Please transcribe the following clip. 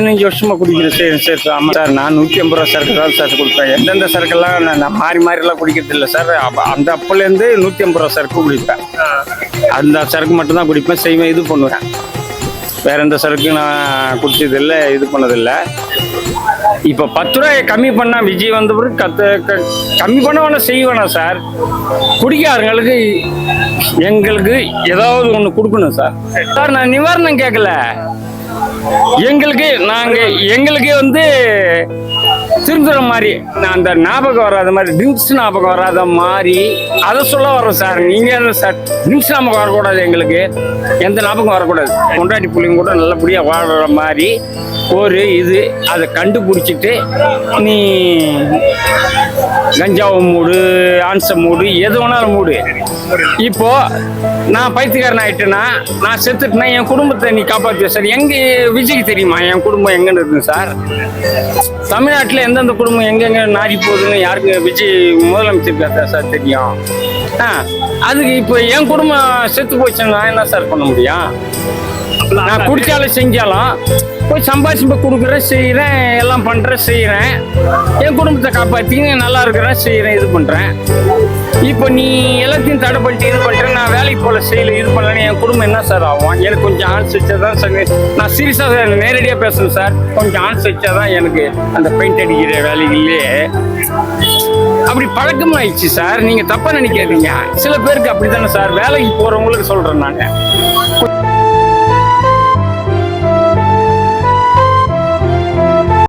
15 வருஷமா குடிக்கிறேன் சார். ஆமாம் சார், நான் 150 ரூபா சரக்கு தான் சார் கொடுப்பேன். எந்தெந்த சரக்கெல்லாம் நான் மாறிலாம் குடிக்கிறது இல்லை சார். அந்த அப்போலேருந்து 150 ரூபா சரக்கு குடிப்பேன். அந்த சரக்கு மட்டும்தான் குடிப்பேன், செய்வேன், இது பண்ணுவேன். வேற எந்த சரக்கு நான் குடிச்சதில்லை, இது பண்ணதில்லை. இப்போ 10 ரூபாய் கம்மி பண்ணா விஜய் வந்த பிறகு கம்மி பண்ண வேணாம், செய்வேணா சார். குடிக்காரங்களுக்கு எங்களுக்கு ஏதாவது ஒன்று கொடுக்கணும் சார். சார் நான் நிவாரணம் கேட்கல, எங்களுக்கு வந்து திருந்துற மாதிரி, நான் அந்த ஞாபகம் வராத மாதிரி, ட்ரிங்க்ஸ் ஞாபகம் வராத மாதிரி அதை சொல்ல வரோம் சார். நீங்க சார் ட்ரிங்க்ஸ் ஞாபகம் வரக்கூடாது, எங்களுக்கு எந்த ஞாபகம் வரக்கூடாது. கொண்டாடி பிள்ளைங்க கூட நல்லபடியாக வாழ்ற மாதிரி ஒரு இது அதை கண்டுபிடிச்சிட்டு நீ கஞ்சாவை மூடு, ஆன்ச மூடு, எது வேணாலும் மூடு. இப்போ நான் பைத்தியக்காரன் ஆயிட்டேன்னா, நான் செத்துட்டேன்னா என் குடும்பத்தை நீ காப்பாற்றுவ சார். எங்க விஜய்க்கு தெரியுமா என் குடும்பம் எங்கன்னு இருக்கு சார்? தமிழ்நாட்டில் எந்தெந்த குடும்பம் எங்கெங்க நாடி போகுதுன்னு யாருக்கு விஜய் முதலமைச்சருக்கு சார் தெரியும்? அதுக்கு இப்போ என் குடும்பம் செத்து போச்சுன்னா என்ன சார் பண்ண முடியும்? நான் குடிச்சாலும் செஞ்சாலும் போய் சம்பாதிச்சு போய் கொடுக்குறேன், செய்கிறேன், எல்லாம் பண்ணுறேன், செய்கிறேன், என் குடும்பத்தை காப்பாற்றின்னு நல்லா இருக்கிறேன், செய்கிறேன், இது பண்ணுறேன். இப்போ நீ எல்லாத்தையும் தடை பண்ணிட்டு இது பண்ணுறேன், நான் வேலைக்கு போல செய்யல, இது பண்ணலன்னு என் குடும்பம் என்ன சார் ஆகும்? எனக்கு கொஞ்சம் ஆன்ஸ் வச்சா தான் சார், நான் சீரியஸாக நேரடியாக பேசுகிறேன் சார். கொஞ்சம் ஆன்ஸ் வச்சா தான் எனக்கு அந்த பெயிண்ட் அடிக்கிற வேலைகளே அப்படி பழக்கமாயிடுச்சு சார். நீங்கள் தப்பாக நினைக்காதீங்க, சில பேருக்கு அப்படி தானே சார். வேலைக்கு போகிறவங்களுக்கு சொல்கிறேன், நாங்கள்